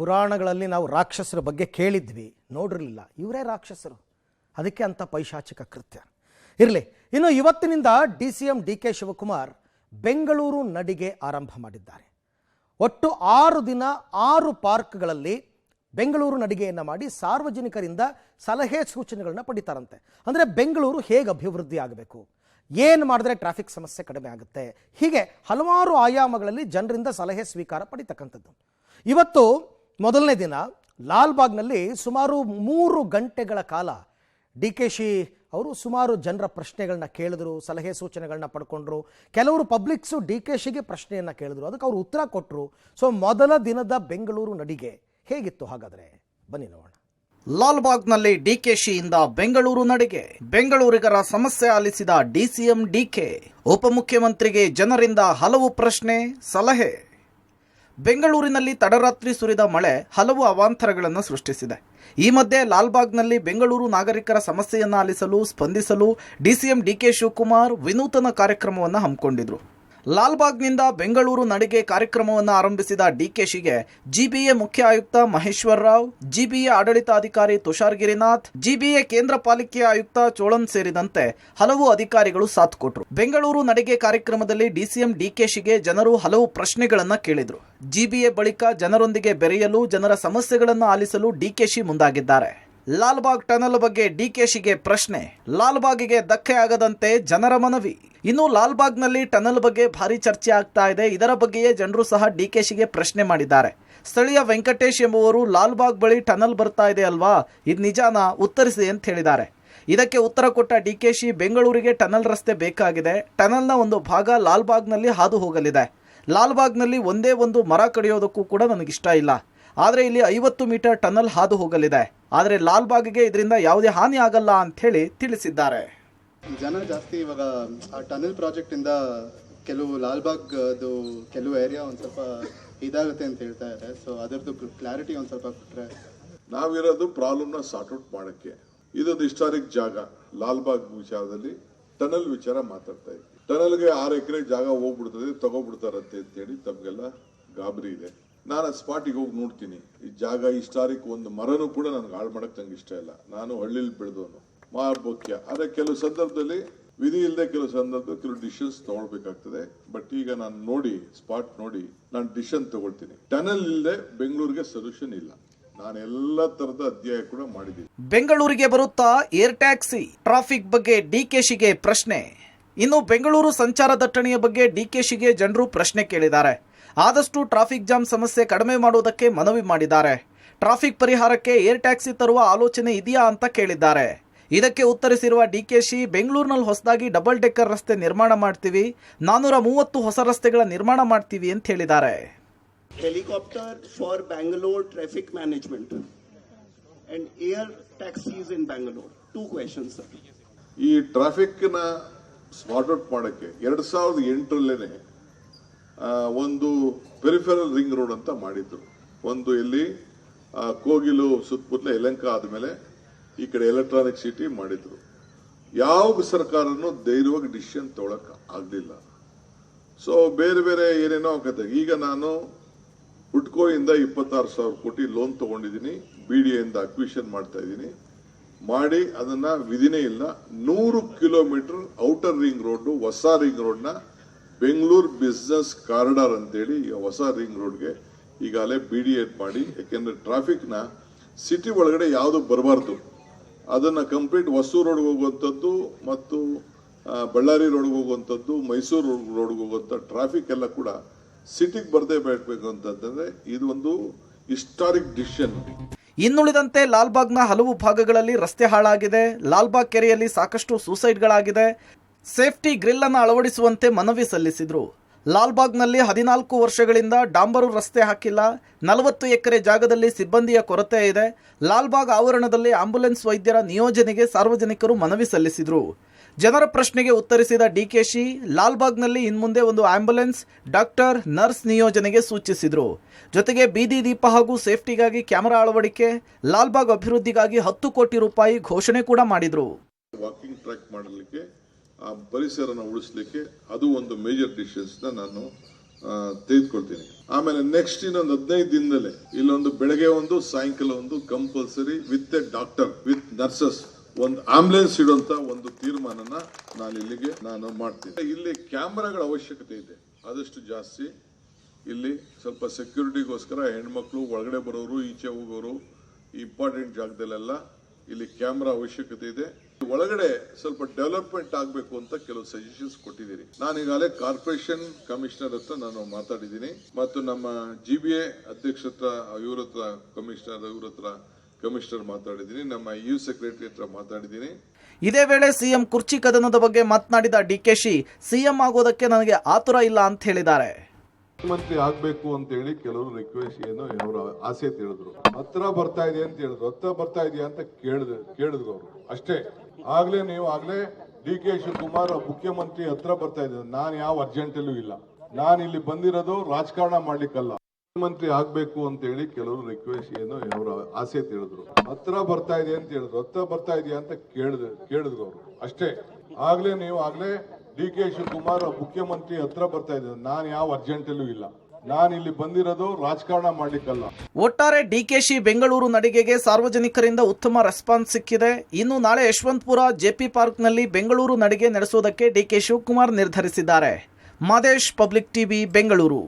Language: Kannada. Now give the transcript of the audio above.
ಪುರಾಣಗಳಲ್ಲಿ ನಾವು ರಾಕ್ಷಸರ ಬಗ್ಗೆ ಕೇಳಿದ್ವಿ, ನೋಡಿರಲಿಲ್ಲ. ಇವರೇ ರಾಕ್ಷಸರು, ಅದಕ್ಕೆ ಅಂತ ಪೈಶಾಚಿಕ ಕೃತ್ಯ ಇರಲಿ. ಇನ್ನು ಇವತ್ತಿನಿಂದ DCM DK ಶಿವಕುಮಾರ್ ಬೆಂಗಳೂರು ನಡಿಗೆ ಆರಂಭ ಮಾಡಿದ್ದಾರೆ. ಒಟ್ಟು 6 ದಿನ 6 ಪಾರ್ಕ್ಗಳಲ್ಲಿ ಬೆಂಗಳೂರು ನಡಿಗೆಯನ್ನು ಮಾಡಿ ಸಾರ್ವಜನಿಕರಿಂದ ಸಲಹೆ ಸೂಚನೆಗಳನ್ನ ಪಡಿತಾರಂತೆ. ಅಂದರೆ ಬೆಂಗಳೂರು ಹೇಗೆ ಅಭಿವೃದ್ಧಿ ಆಗಬೇಕು, ಏನು ಮಾಡಿದ್ರೆ ಟ್ರಾಫಿಕ್ ಸಮಸ್ಯೆ ಕಡಿಮೆ ಆಗುತ್ತೆ, ಹೀಗೆ ಹಲವಾರು ಆಯಾಮಗಳಲ್ಲಿ ಜನರಿಂದ ಸಲಹೆ ಸ್ವೀಕಾರ ಪಡಿತಕ್ಕಂಥದ್ದು. ಇವತ್ತು ಮೊದಲನೇ ದಿನ ಲಾಲ್ಬಾಗ್ನಲ್ಲಿ ಸುಮಾರು 3 ಗಂಟೆಗಳ ಕಾಲ DKಶಿ ಅವರು ಸುಮಾರು ಜನರ ಪ್ರಶ್ನೆಗಳನ್ನ ಕೇಳಿದ್ರು, ಸಲಹೆ ಸೂಚನೆಗಳನ್ನ ಪಡ್ಕೊಂಡ್ರು. ಕೆಲವರು ಪಬ್ಲಿಕ್ಸು DKಶಿಗೆ ಪ್ರಶ್ನೆಯನ್ನು ಕೇಳಿದ್ರು, ಅದಕ್ಕೆ ಅವರು ಉತ್ತರ ಕೊಟ್ಟರು. ಸೊ ಮೊದಲ ದಿನದ ಬೆಂಗಳೂರು ನಡಿಗೆ ಹೇಗಿತ್ತು ಹಾಗಾದರೆ ಬನ್ನಿ ನೋಡೋಣ. ಲಾಲ್ಬಾಗ್ನಲ್ಲಿ DKಶಿಯಿಂದ ಬೆಂಗಳೂರು ನಡಿಗೆ. ಬೆಂಗಳೂರಿಗರ ಸಮಸ್ಯೆ ಆಲಿಸಿದ DCM DK. ಉಪಮುಖ್ಯಮಂತ್ರಿಗೆ ಜನರಿಂದ ಹಲವು ಪ್ರಶ್ನೆ, ಸಲಹೆ. ಬೆಂಗಳೂರಿನಲ್ಲಿ ತಡರಾತ್ರಿ ಸುರಿದ ಮಳೆ ಹಲವು ಅವಾಂತರಗಳನ್ನು ಸೃಷ್ಟಿಸಿದೆ. ಈ ಮಧ್ಯೆ ಲಾಲ್ಬಾಗ್ನಲ್ಲಿ ಬೆಂಗಳೂರು ನಾಗರಿಕರ ಸಮಸ್ಯೆಯನ್ನು ಆಲಿಸಲು ಸ್ಪಂದಿಸಲು DCM DK ಶಿವಕುಮಾರ್ ವಿನೂತನ ಕಾರ್ಯಕ್ರಮವನ್ನು ಹಮ್ಮಿಕೊಂಡಿದ್ರು. ಲಾಲ್ಬಾಗ್ನಿಂದ ಬೆಂಗಳೂರು ನಡಿಗೆ ಕಾರ್ಯಕ್ರಮವನ್ನು ಆರಂಭಿಸಿದ DKಶಿಗೆ GBA ಮುಖ್ಯ ಆಯುಕ್ತ ಮಹೇಶ್ವರ್ ರಾವ್, GBA ಆಡಳಿತಾಧಿಕಾರಿ ತುಷಾರ್ ಗಿರಿನಾಥ್, GBA ಕೇಂದ್ರ ಪಾಲಿಕೆ ಆಯುಕ್ತ ಚೋಳನ್ ಸೇರಿದಂತೆ ಹಲವು ಅಧಿಕಾರಿಗಳು ಸಾಥ್ ಕೊಟ್ಟರು. ಬೆಂಗಳೂರು ನಡಿಗೆ ಕಾರ್ಯಕ್ರಮದಲ್ಲಿ DCM DKಶಿಗೆ ಜನರು ಹಲವು ಪ್ರಶ್ನೆಗಳನ್ನು ಕೇಳಿದರು. GBA ಬಳಿಕ ಜನರೊಂದಿಗೆ ಬೆರೆಯಲು, ಜನರ ಸಮಸ್ಯೆಗಳನ್ನು ಆಲಿಸಲು DKಶಿ ಮುಂದಾಗಿದ್ದಾರೆ. ಲಾಲ್ಬಾಗ್ ಟನಲ್ ಬಗ್ಗೆ DKಶಿಗೆ ಪ್ರಶ್ನೆ, ಲಾಲ್ಬಾಗಿಗೆ ಧಕ್ಕೆ ಆಗದಂತೆ ಜನರ ಮನವಿ. ಇನ್ನು ಲಾಲ್ಬಾಗ್ನಲ್ಲಿ ಟನಲ್ ಬಗ್ಗೆ ಭಾರಿ ಚರ್ಚೆ ಆಗ್ತಾ ಇದೆ. ಇದರ ಬಗ್ಗೆಯೇ ಜನರು ಸಹ DKಶಿಗೆ ಪ್ರಶ್ನೆ ಮಾಡಿದ್ದಾರೆ. ಸ್ಥಳೀಯ ವೆಂಕಟೇಶ್ ಎಂಬುವರು ಲಾಲ್ಬಾಗ್ ಬಳಿ ಟನಲ್ ಬರ್ತಾ ಇದೆ ಅಲ್ವಾ, ಇದು ನಿಜಾನಾ, ಉತ್ತರಿಸಿ ಅಂತ ಹೇಳಿದ್ದಾರೆ. ಇದಕ್ಕೆ ಉತ್ತರ ಕೊಟ್ಟ DKಶಿ, ಬೆಂಗಳೂರಿಗೆ ಟನಲ್ ರಸ್ತೆ ಬೇಕಾಗಿದೆ. ಟನಲ್ನ ಒಂದು ಭಾಗ ಲಾಲ್ಬಾಗ್ನಲ್ಲಿ ಹಾದು ಹೋಗಲಿದೆ. ಲಾಲ್ಬಾಗ್ನಲ್ಲಿ ಒಂದೇ ಒಂದು ಮರ ಕಡಿಯೋದಕ್ಕೂ ಕೂಡ ನನಗಿಷ್ಟ ಇಲ್ಲ. ಆದರೆ ಇಲ್ಲಿ 50 ಮೀಟರ್ ಟನಲ್ ಹಾದು ಹೋಗಲಿದೆ. ಆದರೆ ಲಾಲ್ಬಾಗ್ಗೆ ಇದರಿಂದ ಯಾವುದೇ ಹಾನಿ ಆಗಲ್ಲ ಅಂತ ಹೇಳಿ ತಿಳಿಸಿದ್ದಾರೆ. ಜನ ಜಾಸ್ತಿ ಇವಾಗ ಆ ಟನಲ್ ಪ್ರಾಜೆಕ್ಟ್ ಇಂದ ಕೆಲವು ಲಾಲ್ಬಾಗ್ ಕೆಲವು ಏರಿಯಾ ಒಂದು ಸ್ವಲ್ಪ ಇದಾಗುತ್ತೆ ಅಂತ ಹೇಳ್ತಾ ಇದ್ದಾರೆ. ಸೊ ಅದರದ್ದು ಕ್ಲಾರಿಟಿ ಒಂದು ಸ್ವಲ್ಪ ಕೊಟ್ಟರೆ. ನಾವಿರೋದು ಪ್ರಾಬ್ಲಮ್ನ ಸಾರ್ಟ್ ಔಟ್ ಮಾಡೋಕ್ಕೆ. ಇದೊಂದು ಹಿಸ್ಟಾರಿಕ್ ಜಾಗ. ಲಾಲ್ಬಾಗ್ ವಿಚಾರದಲ್ಲಿ ಟನಲ್ ವಿಚಾರ ಮಾತಾಡ್ತಾ ಇದ್ವಿ. ಟನಲ್ಗೆ 6 ಎಕರೆ ಜಾಗ ಹೋಗ್ಬಿಡ್ತದೆ, ತಗೋಬಿಡ್ತಾರಂತೆ ಅಂತೇಳಿ ತಮಗೆಲ್ಲ ಗಾಬರಿ ಇದೆ. ನಾನು ಆ ಸ್ಪಾಟಿಗೆ ಹೋಗಿ ನೋಡ್ತೀನಿ. ಈ ಜಾಗ ಹಿಸ್ಟಾರಿಕ್, ಒಂದು ಮರನೂ ಕೂಡ ನನಗೆ ಹಾಳು ಮಾಡಕ್ ನಂಗೆ ಇಷ್ಟ ಇಲ್ಲ. ನಾನು ಹಳ್ಳಿಲಿ ಬೆಳೆದವನು, ಮಾರ್ಬೋಕ್ಯ. ಆದರೆ ಕೆಲವು ಸಂದರ್ಭದಲ್ಲಿ ವಿಧಿ ಇಲ್ಲದೆ, ಕೆಲವು ಸಂದರ್ಭದಲ್ಲಿ ಕೆಲವು ಡಿಸಿಷನ್ಸ್ ತಗೊಳ್ಬೇಕಾಗ್ತದೆ. ಬಟ್ ಈಗ ನಾನು ನೋಡಿ, ಸ್ಪಾಟ್ ನೋಡಿ ನಾನು ಡಿಸಿಷನ್ ತಗೊಳ್ತೀನಿ. ಟನಲ್ ಇಲ್ಲದೆ ಬೆಂಗಳೂರಿಗೆ ಸೊಲ್ಯೂಷನ್ ಇಲ್ಲ. ನಾನು ಎಲ್ಲ ತರದ ಅಧ್ಯಾಯ ಕೂಡ ಮಾಡಿದ್ದೀನಿ. ಬೆಂಗಳೂರಿಗೆ ಬರುತ್ತಾ ಏರ್ ಟ್ಯಾಕ್ಸಿ, ಟ್ರಾಫಿಕ್ ಬಗ್ಗೆ DKಶಿಗೆ ಪ್ರಶ್ನೆ. ಇನ್ನು ಬೆಂಗಳೂರು ಸಂಚಾರ ದಟ್ಟಣೆಯ ಬಗ್ಗೆ DKಶಿಗೆ ಜನರು ಪ್ರಶ್ನೆ ಕೇಳಿದ್ದಾರೆ. ಆದಷ್ಟು ಟ್ರಾಫಿಕ್ ಜಾಮ್ ಸಮಸ್ಯೆ ಕಡಿಮೆ ಮಾಡುವುದಕ್ಕೆ ಮನವಿ ಮಾಡಿದ್ದಾರೆ. ಟ್ರಾಫಿಕ್ ಪರಿಹಾರಕ್ಕೆ ಏರ್ ಟ್ಯಾಕ್ಸಿ ತರುವ ಆಲೋಚನೆ ಇದೆಯಾ ಅಂತ ಕೇಳಿದ್ದಾರೆ. ಇದಕ್ಕೆ ಉತ್ತರಿಸಿರುವ DKಶಿ, ಬೆಂಗಳೂರಿನಲ್ಲಿ ಹೊಸದಾಗಿ ಡಬಲ್ ಡೆಕ್ಕರ್ ರಸ್ತೆ ನಿರ್ಮಾಣ ಮಾಡ್ತೀವಿ, 430 ಹೊಸ ರಸ್ತೆಗಳ ನಿರ್ಮಾಣ ಮಾಡ್ತೀವಿ ಅಂತ ಹೇಳಿದ್ದಾರೆ. Helicopter for Bangalore traffic management and air taxis in Bangalore. 2 questions sir. ಈ ಟ್ರಾಫಿಕ್ ನ ಸ್ಪಾಟ್ ಔಟ್ ಮಾಡಕ್ಕೆ 2008ರಲ್ಲೇನೆ ಒಂದು ಪೆರಿಫೆರಲ್ ರಿಂಗ್ ರೋಡ್ ಅಂತ ಮಾಡಿದ್ರು. ಒಂದು ಇಲ್ಲಿ ಕೋಗಿಲು ಸುತ್ತಮುತ್ತಲ ಯಲಹಂಕ ಆದ್ಮೇಲೆ ಈ ಕಡೆ ಎಲೆಕ್ಟ್ರಾನಿಕ್ ಸಿಟಿ ಮಾಡಿದ್ರು. ಯಾವ ಸರ್ಕಾರನೂ ಧೈರ್ಯವಾಗಿ ಡಿಸಿಷನ್ ತಗೊಳಕ್ ಆಗ್ಲಿಲ್ಲ. ಸೊ ಬೇರೆ ಬೇರೆ ಏನೇನೋ ಆಗತ್ತೆ. ಈಗ ನಾನು ಹುಡ್ಕೋಯಿಂದ 26,000 ಕೋಟಿ ಲೋನ್ ತಗೊಂಡಿದ್ದೀನಿ. BDA ಇಂದ ಅಕ್ವಿಷನ್ ಮಾಡ್ತಾ ಇದ್ದೀನಿ. ಮಾಡಿ ಅದನ್ನ ವಿಧಿನೇ ಇಲ್ಲ. 100 ಕಿಲೋಮೀಟರ್ ಔಟರ್ ರಿಂಗ್ ರೋಡ್, ಹೊಸ ರಿಂಗ್ ರೋಡ್ ನ ಬೆಂಗಳೂರು ಬಿಸ್ನೆಸ್ ಕಾರಿಡಾರ್ ಅಂತೇಳಿ ಹೊಸ ರಿಂಗ್ ರೋಡ್ಗೆ ಈಗಾಗಲೇ BDA ಮಾಡಿ. ಯಾಕೆಂದ್ರೆ ಟ್ರಾಫಿಕ್ ನ ಸಿಟಿ ಒಳಗಡೆ ಯಾವುದು ಬರಬಾರ್ದು, ಅದನ್ನ ಕಂಪ್ಲೀಟ್ ಹೊಸೂರು ರೋಡ್ಗೆ ಹೋಗುವಂಥದ್ದು ಮತ್ತು ಬಳ್ಳಾರಿ ರೋಡ್ಗೆ ಹೋಗುವಂಥದ್ದು, ಮೈಸೂರು ರೋಡ್ಗೆ ಹೋಗುವಂಥ ಟ್ರಾಫಿಕ್ ಎಲ್ಲ ಕೂಡ ಸಿಟಿಗೆ ಬರದೇ ಬೇಕಬೇಕು ಅಂತಂದ್ರೆ ಇದು ಒಂದು ಹಿಸ್ಟಾರಿಕ್ ಡಿಸಿಷನ್. ಇನ್ನುಳಿದಂತೆ ಲಾಲ್ಬಾಗ್ನ ಹಲವು ಭಾಗಗಳಲ್ಲಿ ರಸ್ತೆ ಹಾಳಾಗಿದೆ. ಲಾಲ್ಬಾಗ್ ಕೆರೆಯಲ್ಲಿ ಸಾಕಷ್ಟು ಸೂಸೈಡ್ಗಳಾಗಿದೆ. ಸೇಫ್ಟಿ ಗ್ರಿಲ್ ಅನ್ನು ಅಳವಡಿಸುವಂತೆ ಮನವಿ ಸಲ್ಲಿಸಿದ್ರು. ಲಾಲ್ಬಾಗ್ನಲ್ಲಿ 14 ವರ್ಷಗಳಿಂದ ಡಾಂಬರು ರಸ್ತೆ ಹಾಕಿಲ್ಲ. 40 ಎಕರೆ ಜಾಗದಲ್ಲಿ ಸಿಬ್ಬಂದಿಯ ಕೊರತೆ ಇದೆ. ಲಾಲ್ಬಾಗ್ ಆವರಣದಲ್ಲಿ ಆಂಬ್ಯುಲೆನ್ಸ್ ವೈದ್ಯರ ನಿಯೋಜನೆಗೆ ಸಾರ್ವಜನಿಕರು ಮನವಿ ಸಲ್ಲಿಸಿದ್ರು. ಜನರ ಪ್ರಶ್ನೆಗೆ ಉತ್ತರಿಸಿದ DKಶಿ, ಲಾಲ್ಬಾಗ್ನಲ್ಲಿ ಇನ್ಮುಂದೆ ಒಂದು ಆಂಬ್ಯುಲೆನ್ಸ್, ಡಾಕ್ಟರ್, ನರ್ಸ್ ನಿಯೋಜನೆಗೆ ಸೂಚಿಸಿದ್ರು. ಜೊತೆಗೆ ಬೀದಿ ದೀಪ ಹಾಗೂ ಸೇಫ್ಟಿಗಾಗಿ ಕ್ಯಾಮೆರಾ ಅಳವಡಿಕೆ, ಲಾಲ್ಬಾಗ್ ಅಭಿವೃದ್ಧಿಗಾಗಿ 10 ಕೋಟಿ ರೂಪಾಯಿ ಘೋಷಣೆ ಕೂಡ ಮಾಡಿದ್ರು. ವಾಕಿಂಗ್ ಟ್ರ್ಯಾಕ್ ಮಾಡಲಿಕ್ಕೆ, ಆ ಪರಿಸರನ ಉಳಿಸಲಿಕ್ಕೆ ಅದು ಒಂದು ಮೇಜರ್ ಡಿಸಿಷನ್ಸ್ ನಾನು ತೆಗೆದುಕೊಳ್ತೀನಿ. ಆಮೇಲೆ ನೆಕ್ಸ್ಟ್ ಇನ್ನೊಂದು 15 ದಿನದಲ್ಲೇ ಇಲ್ಲೊಂದು ಬೆಳಗ್ಗೆ ಒಂದು ಸಾಯಂಕಾಲ ಒಂದು compulsory with A doctor with nurses ಒಂದು ಆಂಬುಲೆನ್ಸ್ ಇಡುವಂತ ಒಂದು ತೀರ್ಮಾನನ ನಾನು ಮಾಡ್ತೀನಿ. ಇಲ್ಲಿ ಕ್ಯಾಮೆರಾಗಳ ಅವಶ್ಯಕತೆ ಇದೆ ಆದಷ್ಟು ಜಾಸ್ತಿ. ಇಲ್ಲಿ ಸ್ವಲ್ಪ ಸೆಕ್ಯೂರಿಟಿಗೋಸ್ಕರ ಹೆಣ್ಮಕ್ಳು ಒಳಗಡೆ ಬರೋರು ಈಚೆ ಹೋಗೋರು ಇಂಪಾರ್ಟೆಂಟ್ ಜಾಗದಲ್ಲೆಲ್ಲ ಇಲ್ಲಿ ಕ್ಯಾಮೆರಾ ಅವಶ್ಯಕತೆ ಇದೆ. ಒಳಗಡೆ ಸ್ವಲ್ಪ ಡೆವಲಪ್ಮೆಂಟ್ ಆಗಬೇಕು ಅಂತ ಕೆಲವು ಸಜೆಷನ್ಸ್ ಕೊಟ್ಟಿದ್ದೀರಿ. ನಾನು ಈಗಾಗಲೇ ಕಾರ್ಪೊರೇಷನ್ ಕಮಿಷನರ್ ಹತ್ರ ನಾನು ಮಾತಾಡಿದ್ದೀನಿ ಮತ್ತು ನಮ್ಮ GBA ಅಧ್ಯಕ್ಷ ಹತ್ರ ಇವ್ರ ಹತ್ರ ಕಮಿಷನರ್ ಮಾತಾಡಿದ್ದೀನಿ, ನಮ್ಮ EU ಸೆಕ್ರೆಟರಿ ಹತ್ರ ಮಾತಾಡಿದ್ದೀನಿ. ಇದೇ ವೇಳೆ ಸಿಎಂ ಕುರ್ಚಿ ಕದನದ ಬಗ್ಗೆ ಮಾತನಾಡಿದ ಡಿಕೆಶಿ ಸಿಎಂ ಆಗೋದಕ್ಕೆ ನನಗೆ ಆತುರ ಇಲ್ಲ ಅಂತ ಹೇಳಿದ್ದಾರೆ. ಮುಖ್ಯಮಂತ್ರಿ ಆಗ್ಬೇಕು ಅಂತ ಹೇಳಿ ಕೆಲವರು ರಿಕ್ವೆಸ್ಟ್ ಅವರ ಆಸೆ ತಿಳಿದ್ರು. ಹತ್ರ ಬರ್ತಾ ಇದೆ ಅಂತ ಹೇಳಿದ್ರು. ಹತ್ರ ಬರ್ತಾ ಇದೆಯಾ ಅಂತ ಕೇಳಿದ್ರು ಅವರು ಅಷ್ಟೇ. ಆಗ್ಲೇ DK ಶಿವಕುಮಾರ್ ಮುಖ್ಯಮಂತ್ರಿ ಹತ್ರ ಬರ್ತಾ ಇದ್ದಾರೆ. ನಾನು ಯಾವ ಅರ್ಜೆಂಟಲ್ಲೂ ಇಲ್ಲ. ನಾನು ಇಲ್ಲಿ ಬಂದಿರೋದು ರಾಜಕಾರಣ ಮಾಡ್ಲಿಕ್ಕಲ್ಲ. ಮುಖ್ಯಮಂತ್ರಿ ಆಗ್ಬೇಕು ಅಂತ ಹೇಳಿ ಕೆಲವರು ರಿಕ್ವೆಸ್ಟ್ ಅವರ ಆಸೆ ತಿಳಿದ್ರು. ಹತ್ರ ಬರ್ತಾ ಇದೆ ಅಂತ ಹೇಳಿದ್ರು. ಹತ್ರ ಬರ್ತಾ ಇದೆಯಾ ಅಂತ ಕೇಳಿದ್ರು ಅವರು ಅಷ್ಟೇ. ಆಗ್ಲೇ DK ಶಿವಕುಮಾರ್ ಮುಖ್ಯಮಂತ್ರಿ ಹತ್ರ ಬರ್ತಾ ಇದ್ದಾರೆ. ನಾನು ಯಾವ ಅರ್ಜೆಂಟಲ್ಲೂ ಇಲ್ಲ. ನಾನು ಇಲ್ಲಿ ಬಂದಿರೋದು ರಾಜಕಾರಣ ಮಾಡ್ಲಿಕ್ಕಲ್ಲ. ಒಟ್ಟಾರೆ ಡಿಕೆಶಿ ಬೆಂಗಳೂರು ನಡಿಗೆಗೆ ಸಾರ್ವಜನಿಕರಿಂದ ಉತ್ತಮ ರೆಸ್ಪಾನ್ಸ್ ಸಿಕ್ಕಿದೆ. ಇನ್ನು ನಾಳೆ ಯಶವಂತಪುರ JP ಪಾರ್ಕ್ನಲ್ಲಿ ಬೆಂಗಳೂರು ನಡಿಗೆ ನಡೆಸುವುದಕ್ಕೆ DK ಶಿವಕುಮಾರ್ ನಿರ್ಧರಿಸಿದ್ದಾರೆ. Madesh, public TV, Bengaluru.